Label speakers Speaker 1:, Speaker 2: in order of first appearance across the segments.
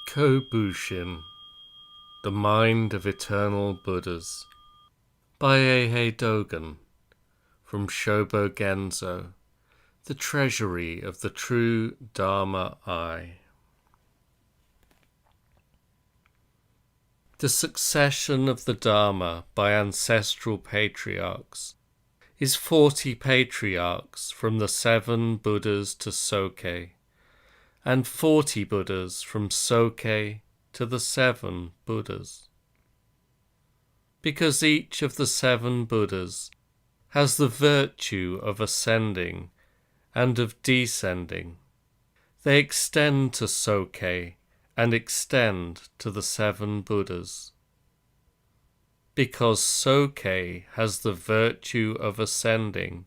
Speaker 1: Kobusshin, The Mind of Eternal Buddhas, by Eihei Dogen, from Shobogenzo, The Treasury of the True Dharma Eye. The succession of the Dharma by ancestral patriarchs is 40 patriarchs from the 7 Buddhas to Soke, and 40 Buddhas from Soke to the 7 Buddhas. Because each of the 7 Buddhas has the virtue of ascending and of descending, they extend to Soke and extend to the 7 Buddhas. Because Soke has the virtue of ascending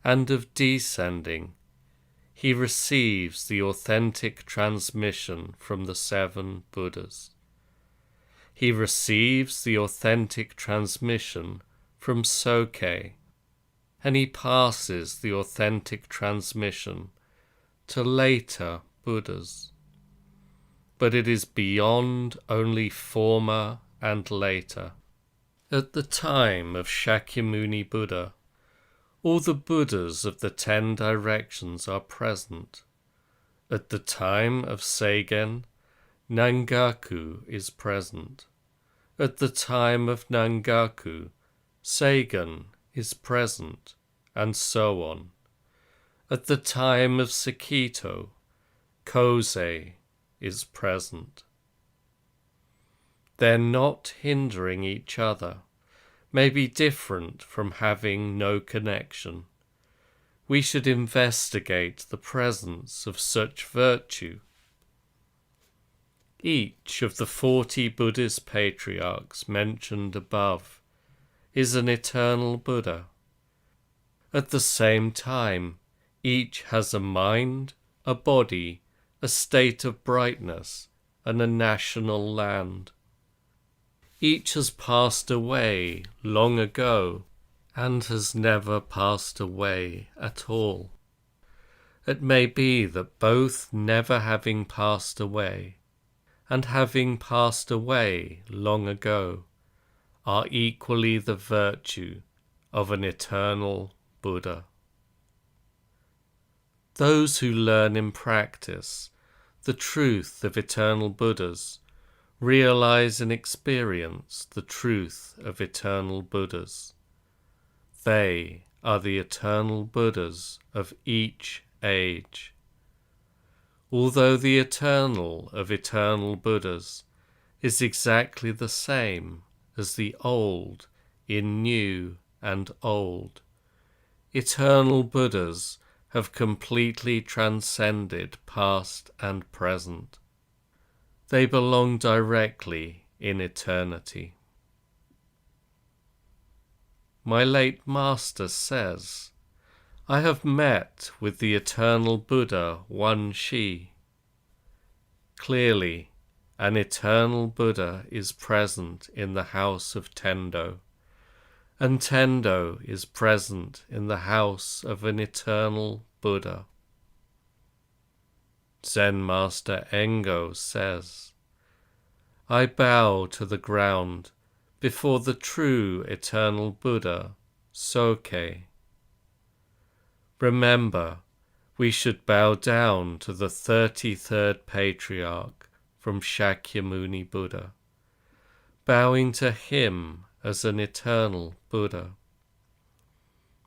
Speaker 1: and of descending, he receives the authentic transmission from the 7 Buddhas. He receives the authentic transmission from Soke, and he passes the authentic transmission to later Buddhas. But it is beyond only former and later. At the time of Shakyamuni Buddha, all the Buddhas of the 10 directions are present. At the time of Seigen, Nangaku is present. At the time of Nangaku, Seigen is present, and so on. At the time of Sekito, Kosei is present. Their not hindering each other may be different from having no connection. We should investigate the presence of such virtue. Each of the 40 Buddhist patriarchs mentioned above is an eternal Buddha. At the same time, each has a mind, a body, a state of brightness, and a national land. Each has passed away long ago and has never passed away at all. It may be that both never having passed away and having passed away long ago are equally the virtue of an eternal Buddha. Those who learn in practice the truth of eternal Buddhas realize and experience the truth of eternal Buddhas. They are the eternal Buddhas of each age. Although the eternal of eternal Buddhas is exactly the same as the old in new and old, eternal Buddhas have completely transcended past and present. They belong directly in eternity. My late master says, I have met with the eternal Buddha One Shi. Clearly, an eternal Buddha is present in the house of Tendo, and Tendo is present in the house of an eternal Buddha. Zen Master Engo says, I bow to the ground before the true eternal Buddha, Soke. Remember, we should bow down to the 33rd Patriarch from Shakyamuni Buddha, bowing to him as an eternal Buddha.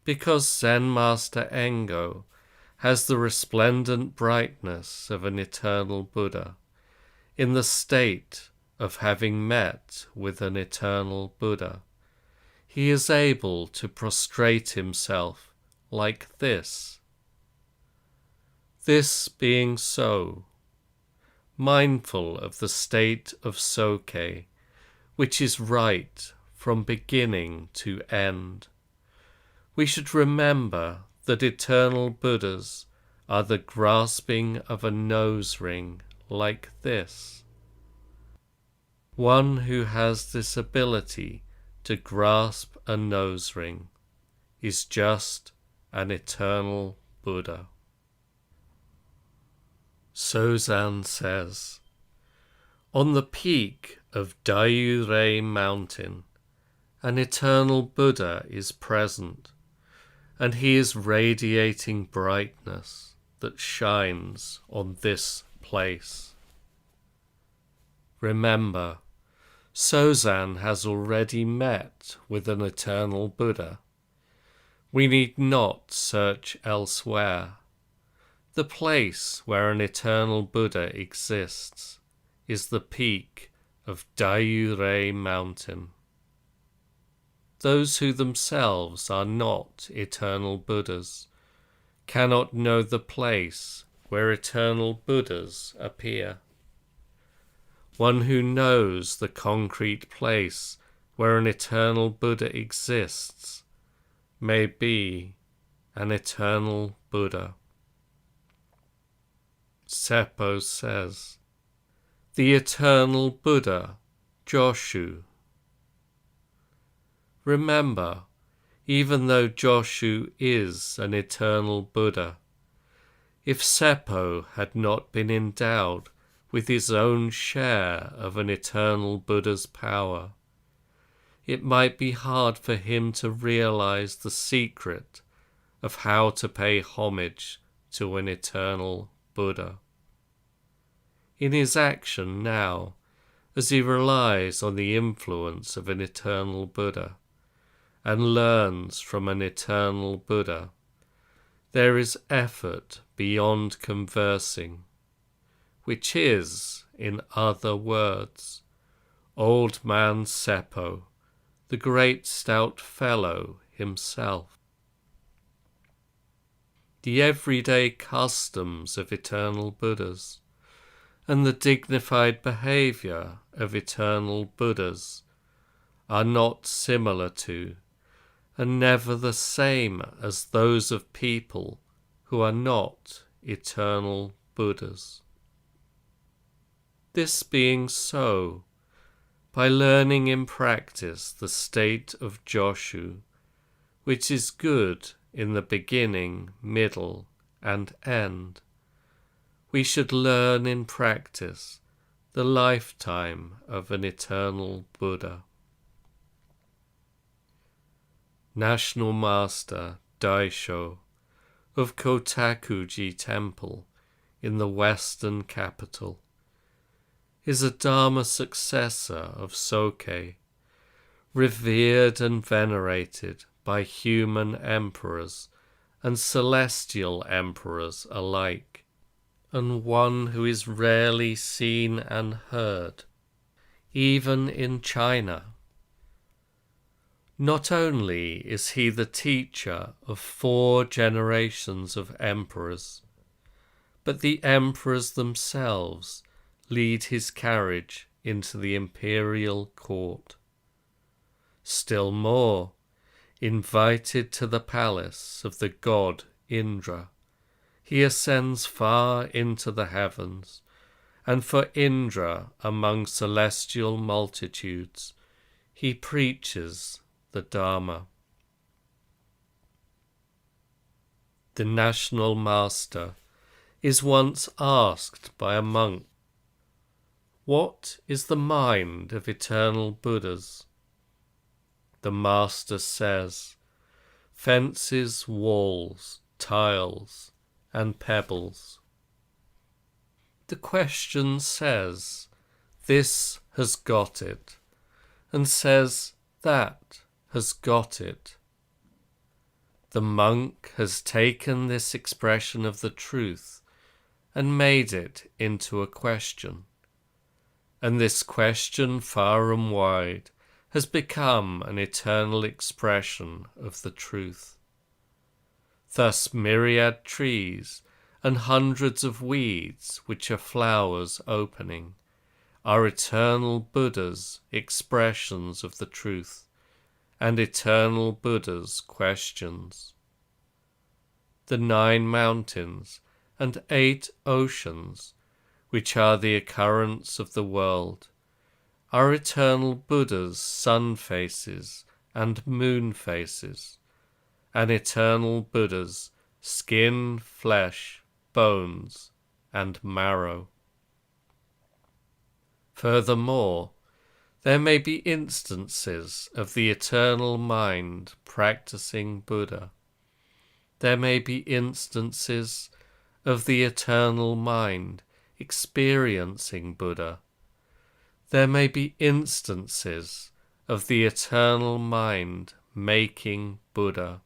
Speaker 1: Because Zen Master Engo has the resplendent brightness of an eternal Buddha, in the state of having met with an eternal Buddha, he is able to prostrate himself like this. This being so, mindful of the state of Soke, which is right from beginning to end, we should remember that eternal Buddhas are the grasping of a nose ring like this. One who has this ability to grasp a nose ring is just an eternal Buddha. Sozan says, On the peak of Dayurei Mountain, an eternal Buddha is present, and he is radiating brightness that shines on this place. Remember, Sozan has already met with an eternal Buddha. We need not search elsewhere. The place where an eternal Buddha exists is the peak of Dayurei Mountain. Those who themselves are not eternal Buddhas cannot know the place where eternal Buddhas appear. One who knows the concrete place where an eternal Buddha exists may be an eternal Buddha. Seppo says, the eternal Buddha, Joshu. Remember, even though Joshu is an eternal Buddha, if Seppo had not been endowed with his own share of an eternal Buddha's power, it might be hard for him to realize the secret of how to pay homage to an eternal Buddha. In his action now, as he relies on the influence of an eternal Buddha and learns from an eternal Buddha, there is effort beyond conversing, which is, in other words, old man Seppo, the great stout fellow himself. The everyday customs of eternal Buddhas and the dignified behavior of eternal Buddhas are not similar to, and never the same as those of people who are not eternal Buddhas. This being so, by learning in practice the state of Joshu, which is good in the beginning, middle, and end, we should learn in practice the lifetime of an eternal Buddha. National Master Daisho of Kotakuji Temple in the Western capital is a Dharma successor of Soke, revered and venerated by human emperors and celestial emperors alike, and one who is rarely seen and heard, even in China. Not only is he the teacher of 4 generations of emperors, but the emperors themselves lead his carriage into the imperial court. Still more, invited to the palace of the god Indra, he ascends far into the heavens, and for Indra among celestial multitudes, he preaches the Dharma. The national master is once asked by a monk, "What is the mind of eternal Buddhas?" The master says, "Fences, walls, tiles, and pebbles." The question says, "This has got it," and says, "That has got it." The monk has taken this expression of the truth and made it into a question, and this question far and wide has become an eternal expression of the truth. Thus myriad trees and hundreds of weeds which are flowers opening are eternal Buddhas' expressions of the truth and eternal Buddhas' questions. The 9 mountains and 8 oceans, which are the occurrence of the world, are eternal Buddhas' sun faces and moon faces, and eternal Buddhas' skin, flesh, bones, and marrow. Furthermore, there may be instances of the eternal mind practicing Buddha. There may be instances of the eternal mind experiencing Buddha. There may be instances of the eternal mind making Buddha.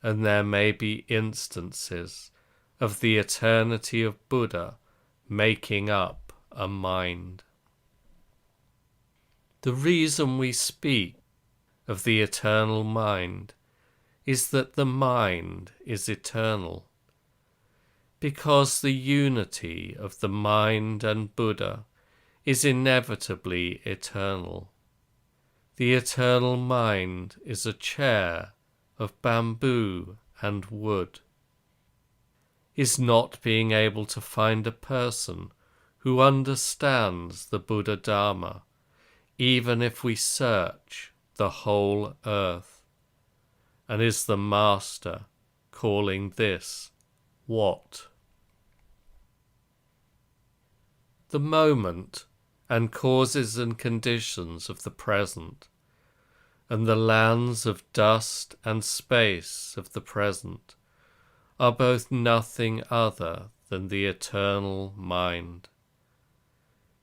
Speaker 1: And there may be instances of the eternity of Buddha making up a mind. The reason we speak of the eternal mind is that the mind is eternal, because the unity of the mind and Buddha is inevitably eternal. The eternal mind is a chair of bamboo and wood. Is not being able to find a person who understands the Buddha Dharma, even if we search the whole earth? And is the Master calling this what? The moment and causes and conditions of the present, and the lands of dust and space of the present, are both nothing other than the eternal mind.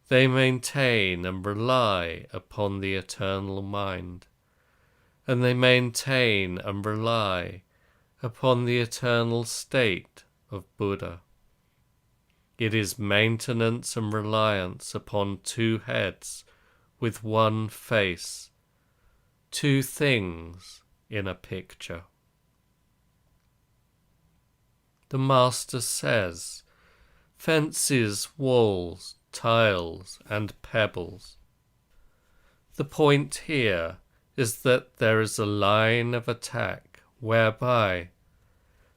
Speaker 1: They maintain and rely upon the eternal mind, and they maintain and rely upon the eternal state of Buddha. It is maintenance and reliance upon two heads with one face, two things in a picture. The Master says, fences, walls, tiles, and pebbles. The point here is that there is a line of attack whereby,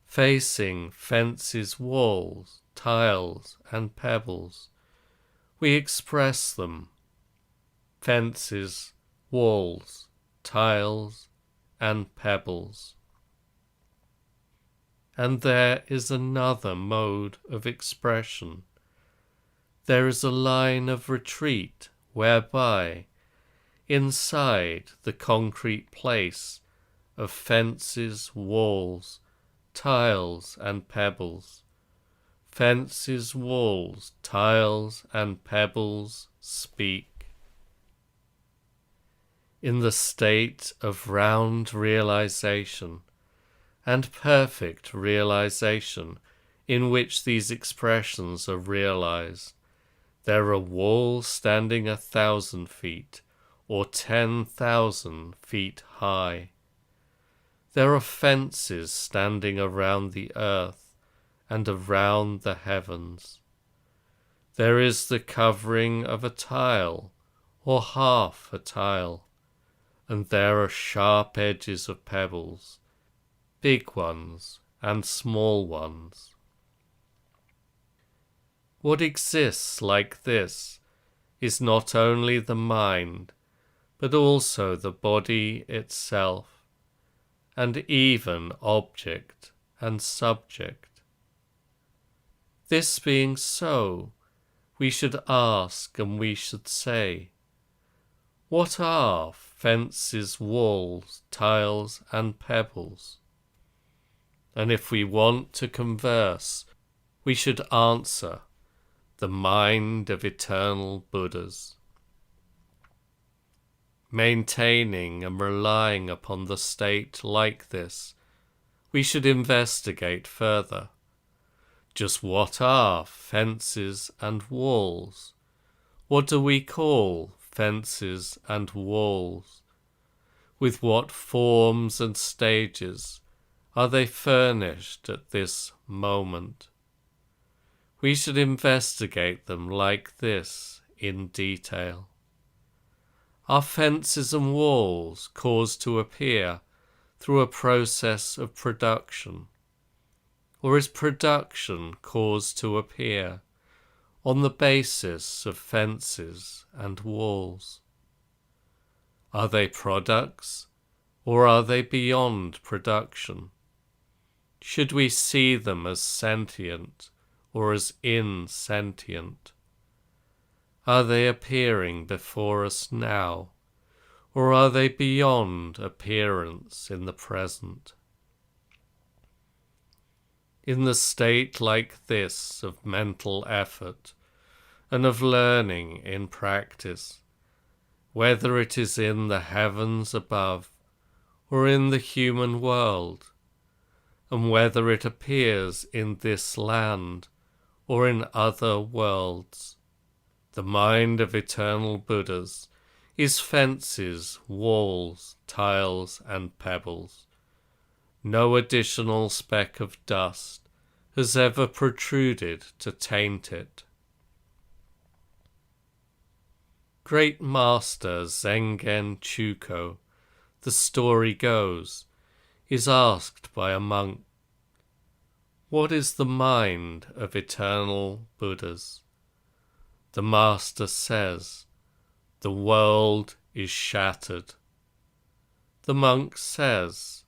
Speaker 1: facing fences, walls, tiles, and pebbles, we express them. Fences, walls, tiles, and pebbles. And there is another mode of expression. There is a line of retreat whereby, inside the concrete place of fences, walls, tiles, and pebbles, fences, walls, tiles, and pebbles speak. In the state of round realization and perfect realization in which these expressions are realized, there are walls standing 1,000 feet or 10,000 feet high. There are fences standing around the earth and around the heavens. There is the covering of a tile or half a tile, and there are sharp edges of pebbles, big ones and small ones. What exists like this is not only the mind, but also the body itself, and even object and subject. This being so, we should ask and we should say, what are fences, walls, tiles, and pebbles? And if we want to converse, we should answer, the mind of eternal Buddhas. Maintaining and relying upon the state like this, we should investigate further. Just what are fences and walls? What do we call fences and walls? With what forms and stages are they furnished at this moment? We should investigate them like this in detail. Are fences and walls caused to appear through a process of production? Or is production caused to appear on the basis of fences and walls? Are they products, or are they beyond production? Should we see them as sentient or as insentient? Are they appearing before us now, or are they beyond appearance in the present? In the state like this of mental effort and of learning in practice, whether it is in the heavens above or in the human world, and whether it appears in this land or in other worlds, the mind of eternal Buddhas is fences, walls, tiles, and pebbles. No additional speck of dust has ever protruded to taint it. Great Master Zengen Chuko, the story goes, is asked by a monk, "What is the mind of eternal Buddhas?" The Master says, "The world is shattered." The monk says,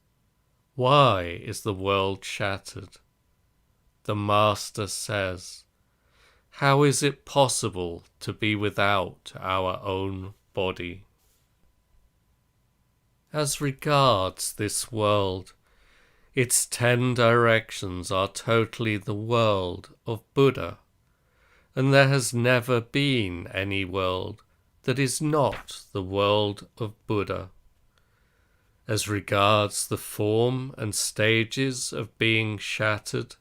Speaker 1: "Why is the world shattered?" The Master says, "How is it possible to be without our own body?" As regards this world, its 10 directions are totally the world of Buddha, and there has never been any world that is not the world of Buddha. As regards the form and stages of being shattered,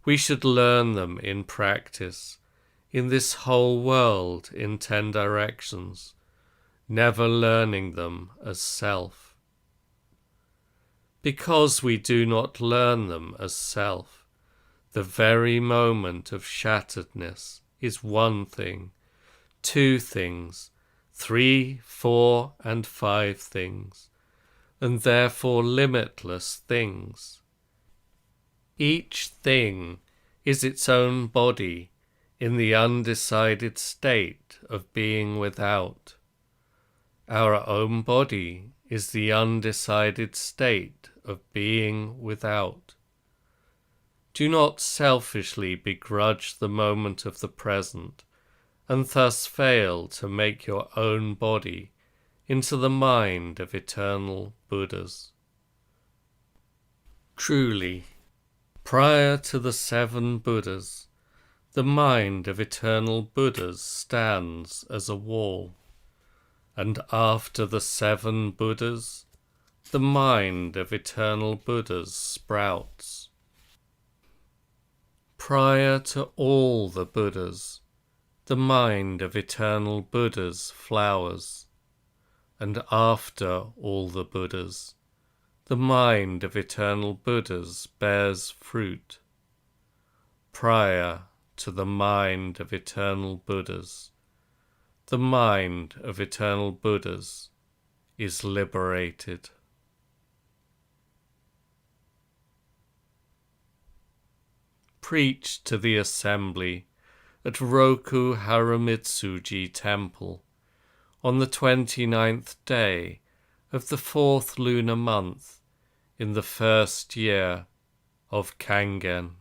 Speaker 1: we should learn them in practice, in this whole world in 10 directions, never learning them as self. Because we do not learn them as self, the very moment of shatteredness is one thing, 2 things, 3, 4, and 5 things, and therefore limitless things. Each thing is its own body in the undecided state of being without. Our own body is the undecided state of being without. Do not selfishly begrudge the moment of the present, and thus fail to make your own body into the mind of eternal Buddhas. Truly, prior to the 7 Buddhas, the mind of eternal Buddhas stands as a wall, and after the 7 Buddhas, the mind of eternal Buddhas sprouts. Prior to all the Buddhas, the mind of eternal Buddhas flowers, and after all the Buddhas, the mind of eternal Buddhas bears fruit. Prior to the mind of eternal Buddhas, the mind of eternal Buddhas is liberated. Preach to the assembly at Roku Harumitsuji Temple on the 29th day of the 4th lunar month in the 1st year of Kangen.